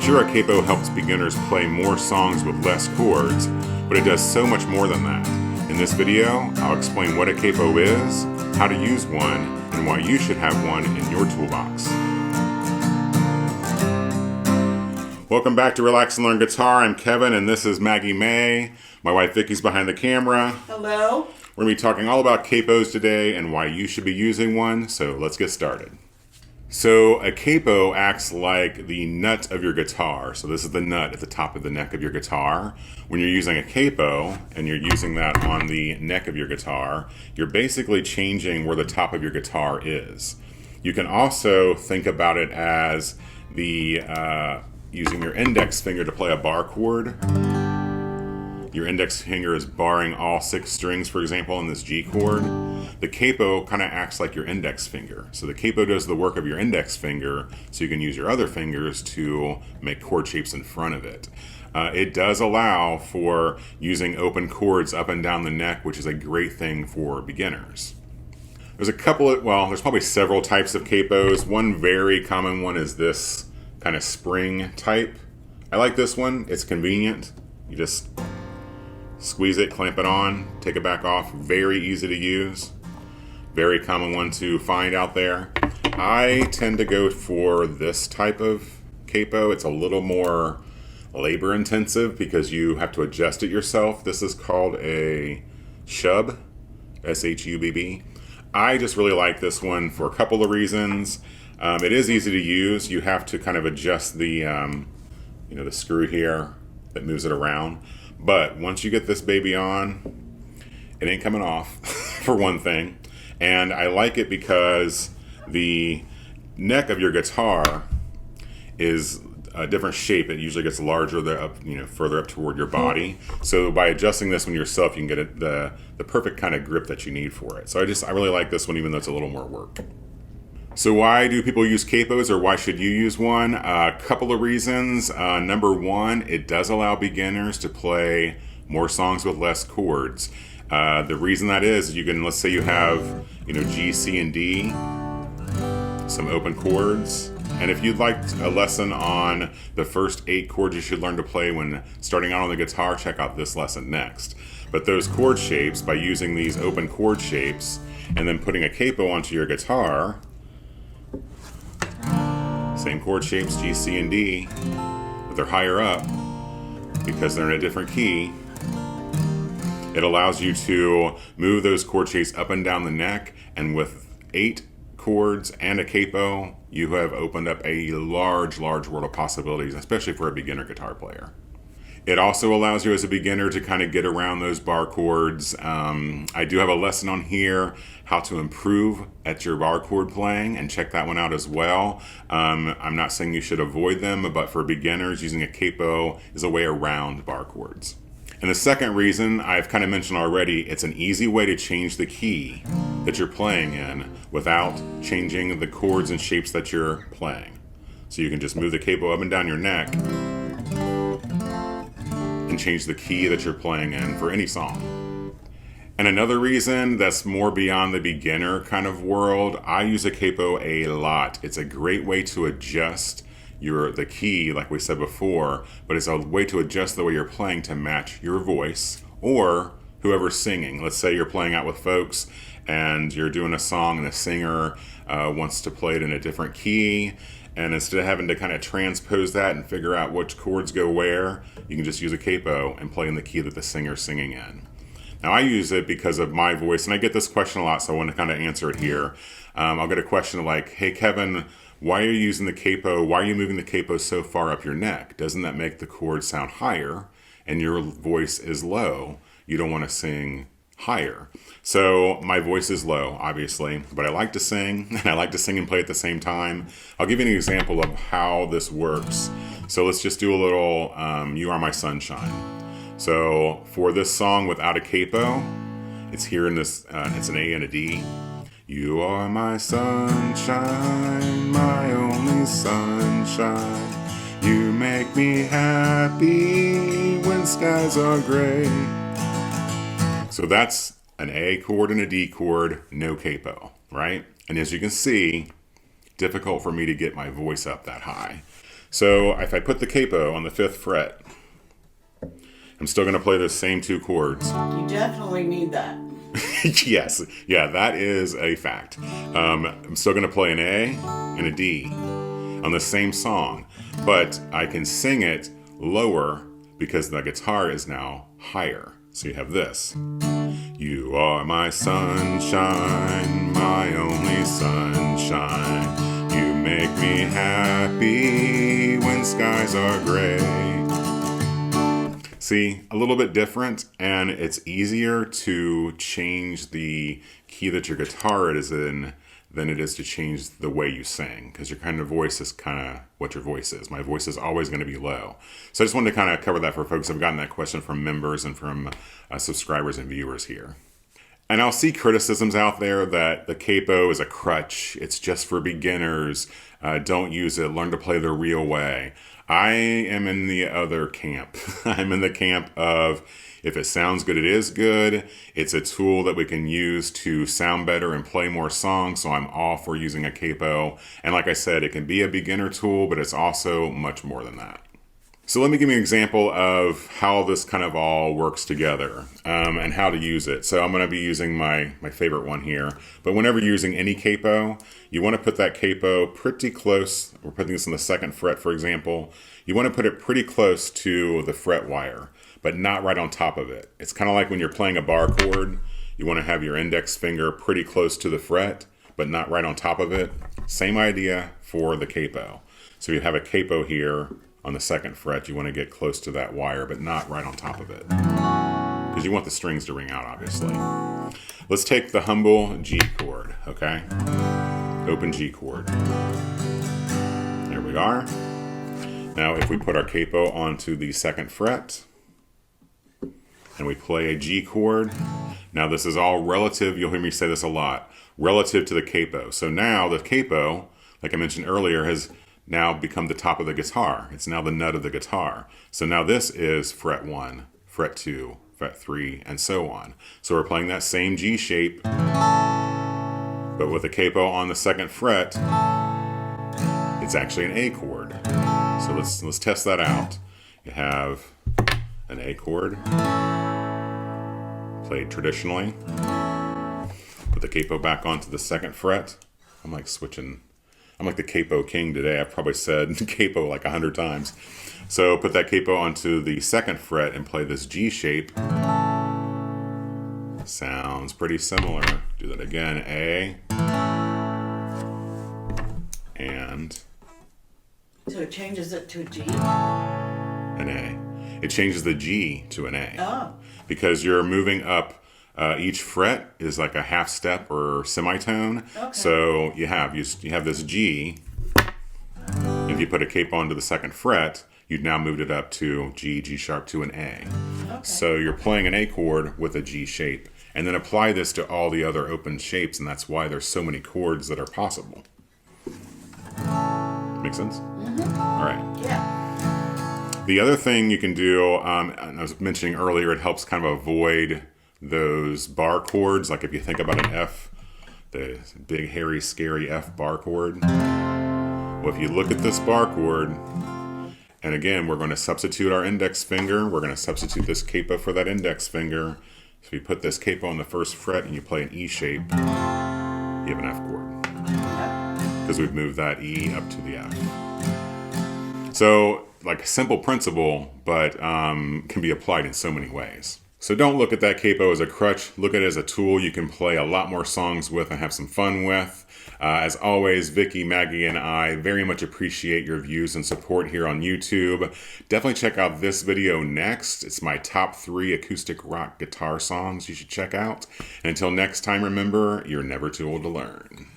Sure, a capo helps beginners play more songs with less chords, but it does so much more than that. In this video, I'll explain what a capo is, how to use one, and why you should have one in your toolbox. Welcome back to Relax and Learn Guitar. I'm Kevin, and this is Maggie May. My wife Vicky's behind the camera. Hello. We're going to be talking all about capos today and why you should be using one, so let's get started. So a capo acts like the nut of your guitar. So this is the nut at the top of the neck of your guitar. When you're using a capo and you're using that on the neck of your guitar, you're basically changing where the top of your guitar is. You can also think about it as using your index finger to play a bar chord. Your index finger is barring all 6 strings, for example, in this G chord. The capo kind of acts like your index finger. So the capo does the work of your index finger, so you can use your other fingers to make chord shapes in front of it. It does allow for using open chords up and down the neck, which is a great thing for beginners. There's there's probably several types of capos. One very common one is this kind of spring type. I like this one. It's convenient. You just squeeze it, clamp it on, take it back off. Very easy to use. Very common one to find out there. I tend to go for this type of capo. It's a little more labor intensive because you have to adjust it yourself. This is called a shub, S-H-U-B-B. I just really like this one for a couple of reasons. It is easy to use. You have to kind of adjust the screw here that moves it around. But once you get this baby on, it ain't coming off, for one thing. And I like it because the neck of your guitar is a different shape. It usually gets larger further up toward your body. So by adjusting this one yourself, you can get the perfect kind of grip that you need for it. So I really like this one, even though it's a little more work. So why do people use capos, or why should you use one? A couple of reasons. Number one, it does allow beginners to play more songs with less chords. The reason that is let's say you have, G, C, and D, some open chords. And if you'd like a lesson on the first 8 chords you should learn to play when starting out on the guitar, check out this lesson next. But those chord shapes, by using these open chord shapes and then putting a capo onto your guitar, same chord shapes, G, C, and D, but they're higher up because they're in a different key. It allows you to move those chord shapes up and down the neck, and with 8 chords and a capo, you have opened up a large world of possibilities, especially for a beginner guitar player. It also allows you as a beginner to kind of get around those bar chords. I do have a lesson on here, how to improve at your bar chord playing, and check that one out as well. I'm not saying you should avoid them, but for beginners, using a capo is a way around bar chords. And the second reason I've kind of mentioned already, it's an easy way to change the key that you're playing in without changing the chords and shapes that you're playing. So you can just move the capo up and down your neck and change the key that you're playing in for any song. And another reason that's more beyond the beginner kind of world, I use a capo a lot. It's a great way to adjust the key, like we said before, but it's a way to adjust the way you're playing to match your voice or whoever's singing. Let's say you're playing out with folks and you're doing a song and the singer wants to play it in a different key. And instead of having to kind of transpose that and figure out which chords go where, you can just use a capo and play in the key that the singer's singing in. Now I use it because of my voice, and I get this question a lot, so I want to kind of answer it here. I'll get a question like, hey Kevin, why are you using the capo? Why are you moving the capo so far up your neck? Doesn't that make the chords sound higher and your voice is low? You don't want to sing higher. So my voice is low, obviously, but I like to sing, and I like to sing and play at the same time. I'll give you an example of how this works. So let's just do a little You Are My Sunshine. So for this song without a capo, it's here in this, it's an A and a D. You are my sunshine, my only sunshine. You make me happy when skies are gray. So that's an A chord and a D chord, no capo, right? And as you can see, difficult for me to get my voice up that high. So if I put the capo on the 5th fret, I'm still going to play those same 2 chords. You definitely need that. Yes, yeah, that is a fact. I'm still going to play an A and a D on the same song, but I can sing it lower because the guitar is now higher. So you have this. You are my sunshine, my only sunshine. You make me happy when skies are gray. See, a little bit different, and it's easier to change the key that your guitar is in than it is to change the way you sing, because your kind of voice is kind of what your voice is. My voice is always going to be low. So I just wanted to kind of cover that for folks. I've gotten that question from members and from subscribers and viewers here. And I'll see criticisms out there that the capo is a crutch. It's just for beginners. Don't use it. Learn to play the real way. I am in the other camp. I'm in the camp of if it sounds good, it is good. It's a tool that we can use to sound better and play more songs. So I'm all for using a capo. And like I said, it can be a beginner tool, but it's also much more than that. So let me give you an example of how this kind of all works together and how to use it. So I'm going to be using my favorite one here. But whenever you're using any capo, you want to put that capo pretty close. We're putting this on the 2nd fret, for example. You want to put it pretty close to the fret wire, but not right on top of it. It's kind of like when you're playing a bar chord. You want to have your index finger pretty close to the fret, but not right on top of it. Same idea for the capo. So you have a capo here on the 2nd fret, you want to get close to that wire, but not right on top of it, because you want the strings to ring out, obviously. Let's take the humble G chord, okay? Open G chord. There we are. Now, if we put our capo onto the 2nd fret, and we play a G chord, now this is all relative, you'll hear me say this a lot, relative to the capo. So now the capo, like I mentioned earlier, has now become the top of the guitar. It's now the nut of the guitar. So now this is fret 1, fret 2, fret 3, and so on. So we're playing that same G shape, but with the capo on the 2nd fret, it's actually an A chord. So let's test that out. You have an A chord, played traditionally. Put the capo back onto the 2nd fret. I'm like the capo king today. I've probably said capo like 100 times. So put that capo onto the 2nd fret and play this G shape. Sounds pretty similar. Do that again. A. And. So it changes it to a G? An A. It changes the G to an A. Oh. Because you're moving up. Each fret is like a half step or semitone. Okay. So you have this G. If you put a capo onto the 2nd fret, you've now moved it up to G, G sharp to an A. Okay. So you're playing an A chord with a G shape. And then apply this to all the other open shapes, and that's why there's so many chords that are possible. Make sense? Mm-hmm. All right. Yeah. The other thing you can do, and I was mentioning earlier, it helps kind of avoid those bar chords. Like if you think about an F, the big, hairy, scary F bar chord. Well, if you look at this bar chord, and again, we're going to substitute our index finger. We're going to substitute this capo for that index finger. So you put this capo on the 1st fret and you play an E shape, you have an F chord. Because we've moved that E up to the F. So like a simple principle, but can be applied in so many ways. So don't look at that capo as a crutch. Look at it as a tool you can play a lot more songs with and have some fun with. As always, Vicky, Maggie, and I very much appreciate your views and support here on YouTube. Definitely check out this video next. It's my top 3 acoustic rock guitar songs you should check out. And until next time, remember, you're never too old to learn.